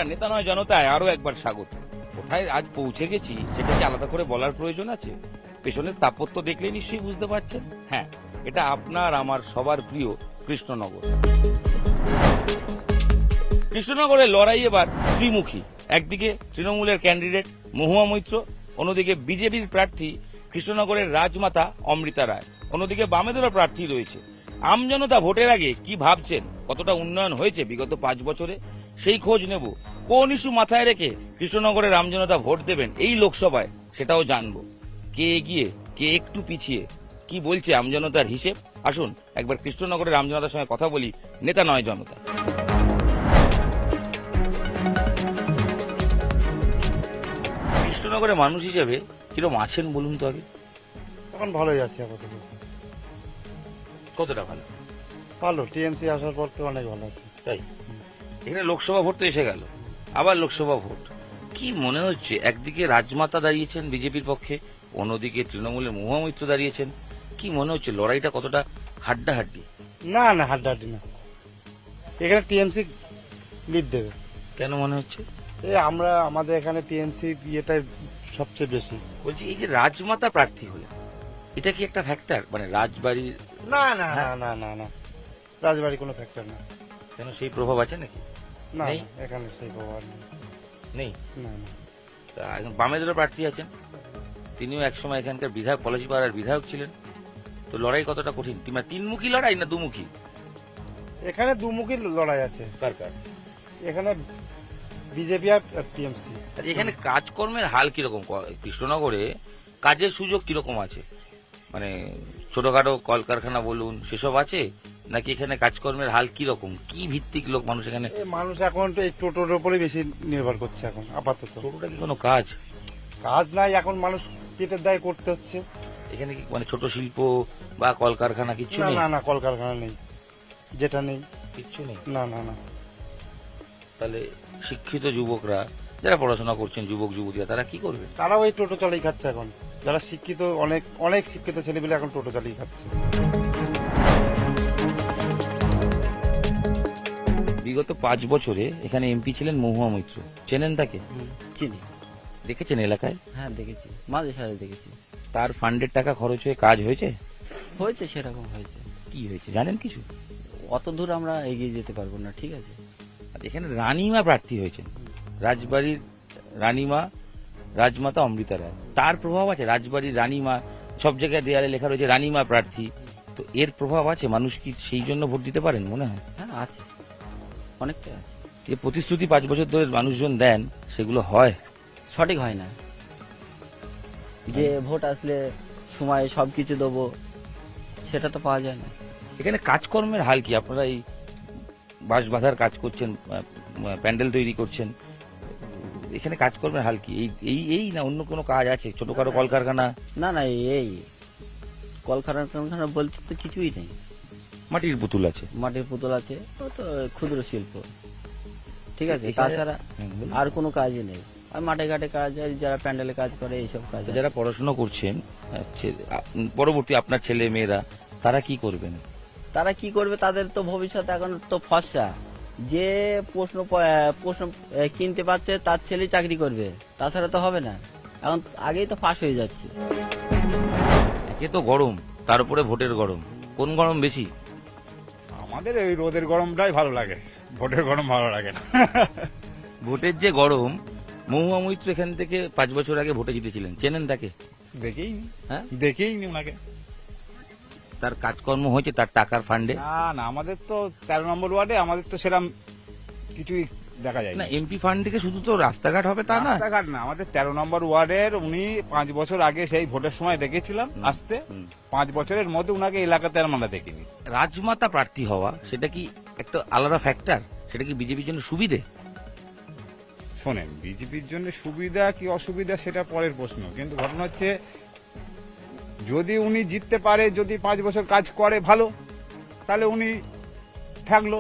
নমস্কার, নেতা নয় জনতায় আরো একবার স্বাগত। কোথায় আজ পৌঁছে গেছি সেটা কি আলাদা করে বলার প্রয়োজন আছে? পেছনে স্থাপত্য দেখলে নিশ্চয়ই বুঝতে পারছেন। হ্যাঁ, এটা আপনার আমার সবার প্রিয় কৃষ্ণনগর। কৃষ্ণনগরের লড়াই এবার ত্রিমুখী। একদিকে তৃণমূলের ক্যান্ডিডেট মহুয়া মৈত্র, অন্যদিকে বিজেপির প্রার্থী কৃষ্ণনগরের রাজমাতা অমৃতা রায়, অন্যদিকে বামেদেরও প্রার্থী রয়েছে। আমজনতা ভোটের আগে কি ভাবছেন, কতটা উন্নয়ন হয়েছে বিগত 5 বছরে, সেই খোঁজ নেব। কোন ইস্যু মাথায় রেখে কৃষ্ণনগরের আমজনতা ভোট দেবেন এই লোকসভায় সেটাও জানবো। কে এগিয়ে, কে একটু পিছিয়ে, কি বলছে আমজনতার হিসেব। আসুন একবার কৃষ্ণনগরের আমজনতার সঙ্গে কথা বলি, নেতা নয় জনতা। কৃষ্ণনগরের মানুষ হিসেবে কিরকম আছেন বলুন তো আগে। এখন ভালোই আছে আপাতত। কতটা ভালো? ভালো, টিএমসি আসার পর তো অনেক ভালো আছে। তাই এখানে লোকসভা ভোট তো এসে গেল, আবার লোকসভা ভোট। কি মনে হচ্ছে, একদিকে রাজমাতা দাঁড়িয়েছেন বিজেপির পক্ষে, অন্যদিকে তৃণমূলের মহুয়া মৈত্র দাঁড়িয়েছেন। কি মনে হচ্ছে লড়াইটা কতটা হাড্ডাহাড্ডি? না না, হাড্ডাহাড্ডি না, এখানে টিএমসি লিড দেবে। কেন মনে হচ্ছে? আমাদের এখানে টিএমসি ইয়েটাই সবচেয়ে বেশি। বলছি এই যে রাজমাতা প্রার্থী হলে এটা কি একটা ফ্যাক্টর, মানে রাজবাড়ির? না না না না না না, রাজবাড়ি কোনো ফ্যাক্টর না। কেন, সেই প্রভাব আছে নাকি? না নেই? না, এখানে সেই প্রভাব নেই। নেই? না না, তা এখন বামেদেরও প্রার্থী আছেন, তিনিও একসময় এখানকার বিধায়ক, পলাশিপাড়ার বিধায়ক ছিলেন। তো লড়াই কতটা কঠিন? তিনমুখী লড়াই না দুমুখী? এখানে দুমুখী লড়াই আছে। কার কার? এখানে বিজেপি আর টিএমসি। আর এখানে কাজকর্মের হাল কিরকম? কৃষ্ণনগরে কাজের সুযোগ কিরকম আছে? মানে ছোটখাটো কলকারখানা বলুন, সেসব আছে নাকি এখানে কাজকর্মের হাল কিরকম? কি ভিত্তিক লোক মানুষ এখানে? মানুষ এখন তো এই টোটোর উপরে বেশি নির্ভর করছে এখন আপাতত। টোটোটা কি কোনো কাজ? কাজ নাই, এখন মানুষ পেটের দায় করতে হচ্ছে। এখানে কি মানে ছোট শিল্প বা কলকারখানা কিচ্ছু না নেই? না না, কলকারখানা নেই, যেটা নেই। কিচ্ছু নেই? না না না, তাহলে শিক্ষিত যুবকরা যারা পড়াশোনা করছেন, যুবক যুবতীরা, তারা কি করবে? তারাও এই টোটো চালিয়ে খাচ্ছে এখন। যারা শিক্ষিত, অনেক অনেক শিক্ষিত ছেলেপেলে এখন টোটো চালিয়ে খাচ্ছে। বিগত 5 বছরে এখানে এমপি ছিলেন মহুয়া মৈত্র, চেনেন তাকে? চিনি। দেখেছেন এলাকায়? হ্যাঁ দেখেছি, মাঝে সাঝে দেখেছি। তার ফান্ডের টাকা খরচ হয়ে কাজ হয়েছে? হয়েছে, সেরকম হয়েছে। কি হয়েছে জানেন কিছু? অত দূর আমরা এগিয়ে যেতে পারবো না, ঠিক আছে। আর এখানে রানীমা প্রার্থী হয়েছেন, রাজবাড়ির রানীমা রাজমাতা অমৃতা রায়। তার প্রভাব আছে? রাজবাড়ির রানীমা, সব জায়গায় দেয়ালে লেখা রয়েছে রানীমা প্রার্থী। তো এর প্রভাব আছে, মানুষ কি সেই জন্য ভোট দিতে পারেন মনে হয়? হ্যাঁ আছে, অনেকটাই আছে। যে প্রতিশ্রুতি 5 বছর ধরে মানুষজন দেন সেগুলো হয়? সঠিক হয় না। যে ভোট আসলে সময় সবকিছু দেবো, সেটা তো পাওয়া যায় না। এখানে কাজকর্মের হাল কি? আপনারা এই বাঁশ বাঁধার কাজ করছেন, প্যান্ডেল তৈরি করছেন, এখানে কাজকর্মের হাল কি? এই এই এই না অন্য কোনো কাজ আছে? ছোটখাটো কলকারখানা? না না, এই কলকারখানা বলতে তো কিছুই নেই। মাটির পুতুল আছে? মাটির পুতুল আছে, ও তো ক্ষুদ্র শিল্প, ঠিক আছে। এখানে- তাছাড়া বলুন। আর কোনো কাজই নেই। আর মাঠে ঘাটে কাজ, আর যারা প্যান্ডেলে কাজ করে এইসব কাজ তো আছে। যারা পড়াশোনা করছেন, পরবর্তী আপনার ছেলে মেয়েরা, তারা কি করবেন? তারা কি করবে, তাদের তো ভবিষ্যৎ এখন তো ফর্সা। যে প্রশ্ন কিনতে পারছে তার ছেলে চাকরি করবে, তাছাড়া তো হবে না। এখন আগেই তো ফাঁস হয়ে যাচ্ছে। একে তো গরম, তার উপরে ভোটের গরম, কোন গরম বেশি? আমাদের এই রোদের গরমটাই ভালো লাগে, ভোটের গরম ভালো লাগে না। ভোটের যে গরম, মহুয়া মৈত্র এখান থেকে 5 বছর আগে ভোটে জিতেছিলেন, চেনেন তাকে? দেখেই নি, হ্যাঁ, দেখেই নি ওনাকে। তার কাজকর্ম হয়েছে তার টাকার ফান্ডে? না না, আমাদের তো 13 নম্বর ওয়ার্ডে আমাদের তো সেরকম কিছুই দেখা যায় না, না। এমপি ফান্ড থেকে শুধু তো রাস্তাঘাট হবে তা না। রাস্তাঘাট না, আমাদের 13 নম্বর ওয়ার্ডের উনি 5 বছর আগে সেই ভোটের সময় দেখেছিলাম আসতে। 5 বছরের মধ্যে উনাকে এলাকাতে আর আমরা দেখিনি। রাজমাতা প্রার্থী হওয়া সেটা কি একটা আলাদা ফ্যাক্টর? সেটা কি বিজেপির জন্য সুবিধে? শোনেন, বিজেপির জন্য সুবিধা কি অসুবিধা সেটা পরের প্রশ্ন, কিন্তু ঘটনা হচ্ছে যদি উনি জিততে পারে, যদি 5 বছর কাজ করে ভালো, তাহলে উনি থাকলো।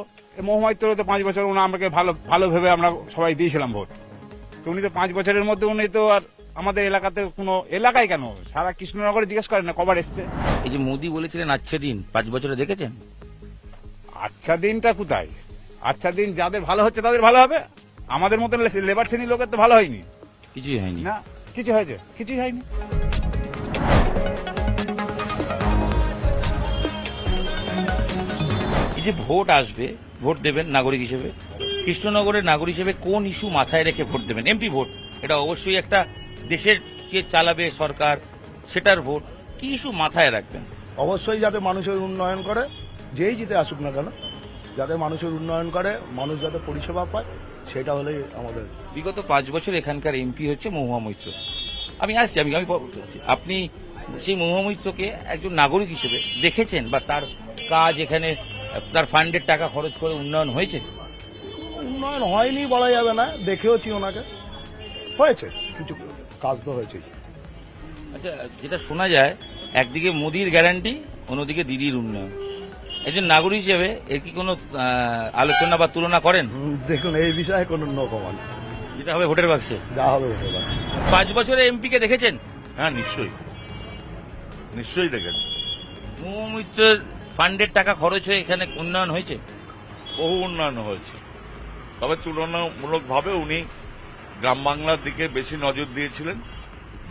মহুমাইত্র তো 5 বছর আমাকে ভালো ভালো ভেবে আমরা সবাই দিয়েছিলাম ভোট। তো উনি তো 5 বছরের মধ্যে উনি তো আর আমাদের এলাকাতে কোনো এলাকায় কেন, সারা কৃষ্ণনগরে জিজ্ঞেস করেন না কবার এসছে। এই যে মোদি বলেছিলেন আচ্ছা দিন, 5 বছরে দেখেছেন? আচ্ছা দিনটা কোথায়? আচ্ছা দিন যাদের ভালো হচ্ছে তাদের ভালো হবে, আমাদের মতন লেবার শ্রেণীর লোকের তো ভালো হয়নি। কিছুই হয়নি। না, কিছু হয়েছে? কিছুই হয়নি। এই যে ভোট আসবে, ভোট দেবেন নাগরিক হিসেবে, কৃষ্ণনগরের নাগরিক হিসেবে কোন ইস্যু মাথায় রেখে ভোট দেবেন? এমপি ভোট, এটা অবশ্যই একটা দেশের কে চালাবে সরকার সেটার ভোট, কি ইস্যু মাথায় রাখবেন? অবশ্যই যাতে মানুষের উন্নয়ন করে, যেই জিতে আসুক না কেন, যাতে মানুষের উন্নয়ন করে, মানুষ যাতে পরিষেবা পায়, সেটা হলেই আমাদের। বিগত 5 বছর এখানকার এমপি হচ্ছে মহুয়া মৈত্র। আমি আসছি, আমি আপনি সেই মহুয়া মৈত্রকে একজন নাগরিক হিসেবে দেখেছেন বা তার কাজ এখানে, তার ফান্ডের টাকা খরচ করে উন্নয়ন হয়েছে? উন্নয়ন হয়নি বলা যাবে না, দেখেওছি ওনাকে, হয়েছে কিছু কাজ তো হয়েছে। আচ্ছা, যেটা শোনা যায় একদিকে মোদির গ্যারান্টি, অন্যদিকে দিদির উন্নয়ন, একজন নাগরিক হিসেবে এর কি কোনো আলোচনা বা তুলনা করেন? দেখুন, এই বিষয়ে কোনো নো কমেন্টস, যেটা হবে ভোটের বাক্সে। যা হবে হতে পারে। 5 বছরে এমপি কে দেখেছেন? হ্যাঁ, নিশ্চয়ই নিশ্চয়ই দেখেন। মহুয়া মৈত্রের ফান্ডের টাকা খরচ হয়ে এখানে উন্নয়ন হয়েছে? বহু উন্নয়ন হয়েছে, তবে তুলনামূলকভাবে উনি গ্রাম বাংলার দিকে বেশি নজর দিয়েছিলেন,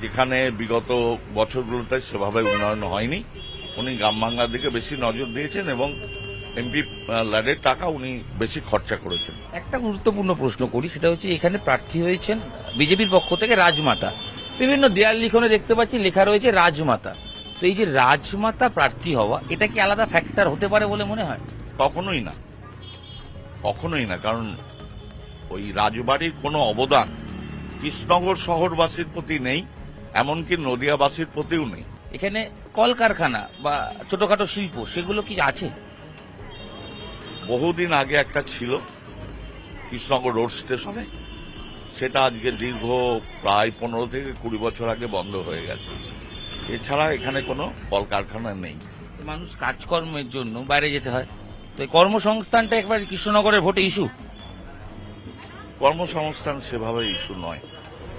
যেখানে বিগত বছরগুলোতে সেভাবে উন্নয়ন হয়নি। উনি গ্রাম বাংলার দিকে বেশি নজর দিয়েছেন এবং এমপি ল্যাডের টাকা উনি বেশি খরচা করেছেন। একটা গুরুত্বপূর্ণ প্রশ্ন করি, সেটা হচ্ছে এখানে প্রার্থী হয়েছেন বিজেপির পক্ষ থেকে রাজমাতা। বিভিন্ন দেয়াল লিখনে দেখতে পাচ্ছি লেখা রয়েছে রাজমাতা। তো এই যে রাজমাতা প্রার্থী হওয়া, এটা কি আলাদা ফ্যাক্টর হতে পারে বলে মনে হয়? কখনোই না, কখনোই না, কারণ ওই রাজবাড়ির কোনো অবদান কৃষ্ণনগর শহরবাসীর প্রতি নেই, এমনকি নদিয়াবাসীর প্রতিও নেই। এখানে কলকারখানা বা ছোটখাটো শিল্প সেগুলো কি আছে? বহুদিন আগে একটা ছিল কৃষ্ণনগর রোড স্টেশনে, সেটা আজকে দীর্ঘ প্রায় 15 থেকে 20 বছর আগে বন্ধ হয়ে গেছে। এছাড়া এখানে কোনো কলকারখানা নেই। মানুষ কাজকর্মের জন্য বাইরে যেতে হয়, তো এই কর্মসংস্থানটা একবার কৃষ্ণনগরের ভোটে ইস্যু? কর্মসংস্থান সেভাবে ইস্যু নয়।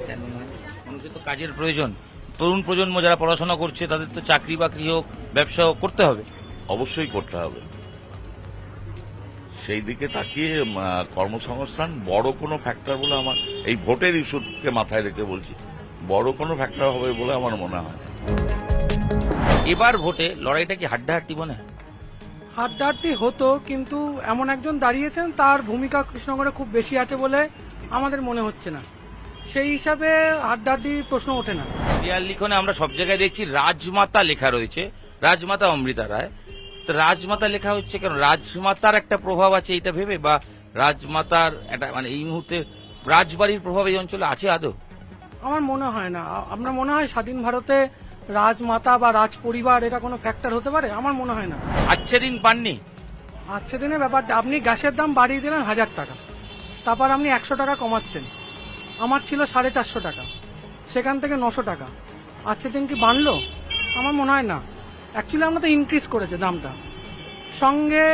কেন নয়? মানুষের তো কাজের প্রয়োজন। তরুণ প্রজন্ম যারা পড়াশোনা করছে তাদের তো চাকরি বাকরি হোক, ব্যবসা হোক করতে হবে। অবশ্যই করতে হবে। সেই দিকে তাকিয়ে কর্মসংস্থান বড় কোনো ফ্যাক্টর বলে আমার, এই ভোটের ইস্যুকে মাথায় রেখে বলছি, বড় কোনো ফ্যাক্টর হবে বলে আমার মনে হয়। এবার ভোটে লড়াইটা কি হাড্ডাহাড্ডি মনে হয়? হাড্ডাহাড্ডি হতো, কিন্তু এমন একজন দাঁড়িয়েছেন তার ভূমিকা কৃষ্ণনগরে খুব বেশি আছে বলে আমাদের মনে হচ্ছে না, সেই হিসাবে হাড্ডাহাড্ডির প্রশ্ন ওঠে না। দেয়াল লিখনে আমরা সব জায়গায় দেখছি রাজমাতা লেখা রয়েছে, রাজমাতা অমৃতা রায়। তো রাজমাতা লেখা হচ্ছে কেন? রাজমাতার একটা প্রভাব আছে এটা ভেবে, বা রাজমাতার একটা মানে এই মুহূর্তে রাজবাড়ির প্রভাব এই অঞ্চলে আছে আদৌ? আমার মনে হয় না। আপনার মনে হয় স্বাধীন ভারতে রাজমাতা বা রাজ পরিবার এটা কোনো ফ্যাক্টর হতে পারে? আমার মনে হয় না। আচ্ছে দিন পাননি? আজকে দিনে ব্যাপারটা, আপনি গ্যাসের দাম বাড়িয়ে দিলেন 1000 টাকা, তারপর আপনি 100 টাকা কমাচ্ছেন। আমার ছিল 450 টাকা, সেখান থেকে 900 টাকা। আজকে দিন কি বাড়লো? আমার মনে হয় না। অ্যাকচুয়ালি আমরা তো ইনক্রিজ করেছে দামটা, সঙ্গে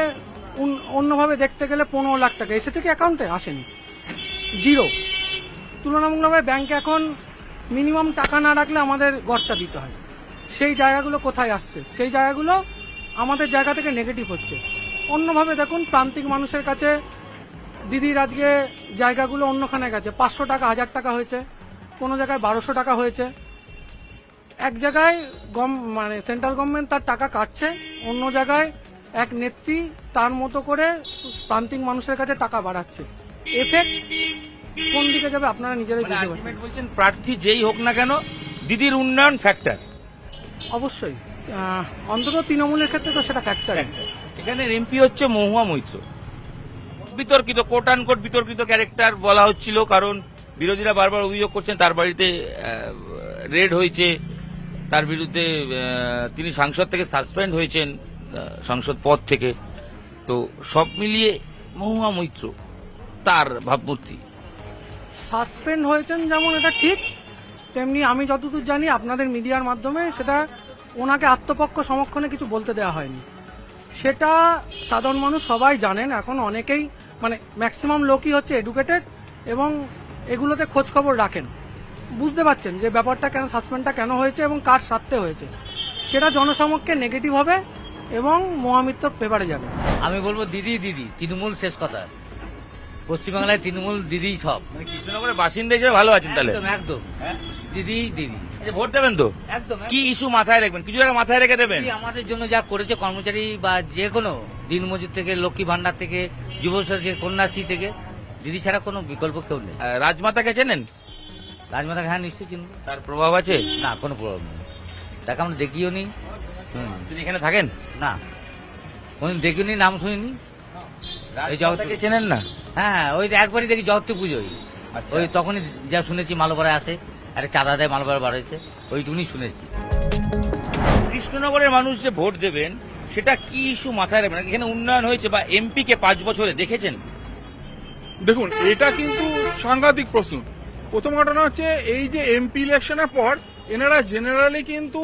অন্যভাবে দেখতে গেলে 15 লাখ টাকা এসেছে কি অ্যাকাউন্টে? আসেনি, জিরো। তুলনামূলকভাবে ব্যাংকে এখন মিনিমাম টাকা না রাখলে আমাদের গর্চা দিতে হয়। সেই জায়গাগুলো কোথায় আসছে? সেই জায়গাগুলো আমাদের জায়গা থেকে নেগেটিভ হচ্ছে। অন্যভাবে দেখুন, প্রান্তিক মানুষের কাছে দিদির আজকে জায়গাগুলো অন্যখানে গেছে, 500 টাকা 1000 টাকা হয়েছে, কোনো জায়গায় 1200 টাকা হয়েছে। এক জায়গায় মানে সেন্ট্রাল গভর্নমেন্ট তার টাকা কাটছে, অন্য জায়গায় এক নেত্রী তার মতো করে প্রান্তিক মানুষের কাছে টাকা বাড়াচ্ছে। এফেক্ট কোন দিকে যাবে আপনারা নিজেরাই বুঝতে পারছেন। আলটিমেট বলছেন প্রার্থী যেই হোক না কেন দিদির উন্নয়ন ফ্যাক্টর। অবশ্যই, অন্তত তৃণমূলের ক্ষেত্রে তো সেটা ফ্যাক্টর। এখানে এমপি হচ্ছে মহুয়া মৈত্র, বিতর্কিত কোট অ্যান্ড কোট বিতর্কিত ক্যারেক্টার বলা হচ্ছিল, কারণ বিরোধীরা বারবার অভিযোগ করছেন তার বাড়িতে রেড হয়েছে, তার বিরুদ্ধে তিনি সাংসদ থেকে সাসপেন্ড হয়েছেন, সাংসদ পদ থেকে। তো সব মিলিয়ে মহুয়া মৈত্র তার ভাবমূর্তি। সাসপেন্ড হয়েছেন যেমন এটা ঠিক, তেমনি আমি যতদূর জানি আপনাদের মিডিয়ার মাধ্যমে সেটা ওনাকে আত্মপক্ষ সমক্ষণে কিছু বলতে দেওয়া হয়নি। সেটা সাধারণ মানুষ সবাই জানেন। এখন অনেকেই মানে ম্যাক্সিমাম লোকই হচ্ছে এডুকেটেড এবং এগুলোতে খোঁজ খবর রাখেন, বুঝতে পারছেন যে ব্যাপারটা কেন, সাসপেন্ডটা কেন হয়েছে এবং কার স্বার্থে হয়েছে। সেটা জনসমক্ষে নেগেটিভ হবে এবং মহামিত্র পেপারে যাবে। আমি বলবো দিদি দিদি, তৃণমূল শেষ কথা। পশ্চিমবাংলায় তৃণমূল দিদি সব মানে কৃষ্ণনগরের বাসিন্দা হিসেবে ভালো আছেন তাহলে? একদম একদম দিদি দিদি এই যে ভোট দেবেন তো, একদম কি ইস্যু মাথায় রাখবেন? কিছু একটা মাথায় রেখে দেবেন। দিদি আমাদের জন্য যা করেছে কর্মচারী বা যে কোনো দিনমজুর থেকে, লক্ষ্মী ভান্ডার থেকে, যুবশ্রী থেকে, কন্যাশ্রী থেকে, দিদি ছাড়া কোনো বিকল্প কেউ নেই। রাজমাতাকে চেনেন? রাজমাতা হ্যাঁ নিশ্চয়ই চিনব। তার প্রভাব আছে? না কোনো প্রবলেম নেই, তাকে আমরা দেখিও নি। তিনি এখানে থাকেন? না কোনদিন দেখিও নি, নাম শুনিনি। এই জগৎ রাজমাতাকে চেনেন না? হ্যাঁ ওই যে একবারই দেখি জগত্তে পুজোই, আচ্ছা। ওই তখনই যা শুনেছি মালপাড়ায় আসে, একটা চাঁদা দেয় মালপাড়া বাড়াইতে, ওইটুকুনি শুনেছি। কৃষ্ণনগরের মানুষ যে ভোট দেবেন সেটা কি ইস্যু মাথায় রাখবেন? এখানে উন্নয়ন হয়েছে বা এমপি কে 5 বছরে দেখেছেন? দেখুন এটা কিন্তু সাংঘাতিক প্রশ্ন। প্রথম ঘটনা হচ্ছে এই যে এমপি ইলেকশনের পর এনারা জেনারেলি কিন্তু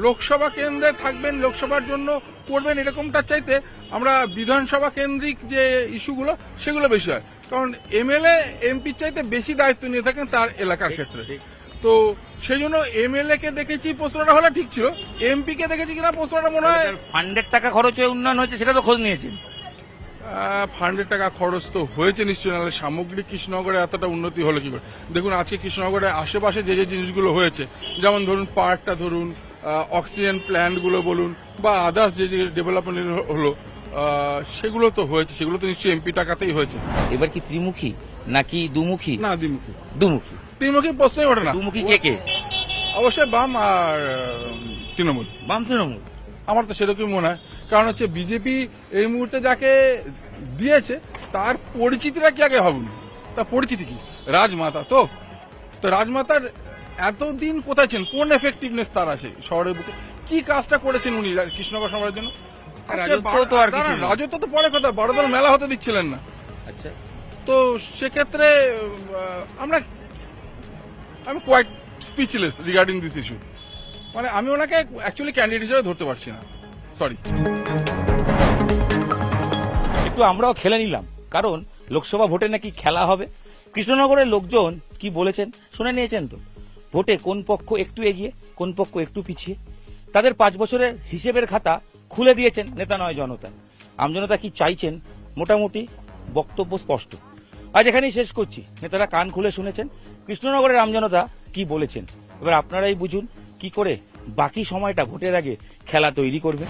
লোকসভা কেন্দ্রে থাকবেন, লোকসভার জন্য করবেন, এরকমটা চাইতে আমরা বিধানসভা কেন্দ্রিক যে ইস্যুগুলো সেগুলো বেশি হয়। কারণ এমএলএ এমপির চাইতে বেশি দায়িত্ব নিয়ে থাকেন তার এলাকার ক্ষেত্রে। তো সেই জন্য এমএলএ কে দেখেছি, প্রশ্নটা হলে ঠিক ছিল। এমপি কে দেখেছি কিনা প্রশ্নটা মনে হয় ফান্ডের টাকা খরচ হয়ে উন্নয়ন হয়েছে, সেটা তো খোঁজ নিয়েছেন। ফান্ডের টাকা খরচ তো হয়েছে নিশ্চয়ই, নাহলে সামগ্রিক কৃষ্ণনগরে এতটা উন্নতি হলো কি করে? দেখুন আজকে কৃষ্ণনগরের আশেপাশে যে যে জিনিসগুলো হয়েছে, যেমন ধরুন পার্কটা ধরুন, অক্সিজেন প্ল্যান্টগুলো বলুন, বা আদার্স যে যে ডেভেলপমেন্ট হলো সেগুলো তো হয়েছে, সেগুলো তো নিশ্চয়ই এমপি টাকাতেই হয়েছে। এবার কি ত্রিমুখী নাকি দুমুখী? না দ্বিমুখী, দুমুখী। ত্রিমুখী প্রশ্নই ওঠে না। দুমুখী কে কে? অবশ্যই বাম আর তৃণমূল। বাম তৃণমূল? আমার তো সেরকমই মনে হয়, কারণ হচ্ছে বিজেপি এই মুহূর্তে যাকে দিয়েছে তার পরিচিতিটা কি আগে ভাবুন, তার পরিচিতি কি? রাজমাতা তো রাজমাতার এতদিন কোথায় ছিলেন? কোন এফেক্টিভনেস তার আছে শহরের বুকে? কি কাজটা করেছেন উনি কৃষ্ণনগর সমাজের জন্য? রাজত্ব তো আর কিছু নেই। রাজত্ব তো পরে কথা, বড়দল মেলা হতে দিচ্ছিলেন না। আচ্ছা, তো সেক্ষেত্রে আমি quite speechless regarding this issue. মানে আমি ওনাকে অ্যাকচুয়ালি ক্যান্ডিডেট হিসেবে ধরতে পারছি না, সরি। একটু আমরাও খেলে নিলাম, কারণ লোকসভা ভোটে নাকি খেলা হবে। কৃষ্ণনগরের লোকজন কি বলেছেন শুনে নিয়েছেন তো? ভোটে কোন পক্ষ একটু এগিয়ে, কোন পক্ষ একটু পিছিয়ে, তাদের 5 বছরের হিসেবের খাতা খুলে দিয়েছেন নেতা নয় জনতা। আমজনতা কি চাইছেন মোটামুটি বক্তব্য স্পষ্ট। আজ এখানেই শেষ করছি। নেতারা কান খুলে শুনেছেন, কৃষ্ণনগরের আমজনতা কি বলেছেন। এবার আপনারাই বুঝুন কি করে বাকি সময়টা ভোটের আগে খেলা তৈরি করবে।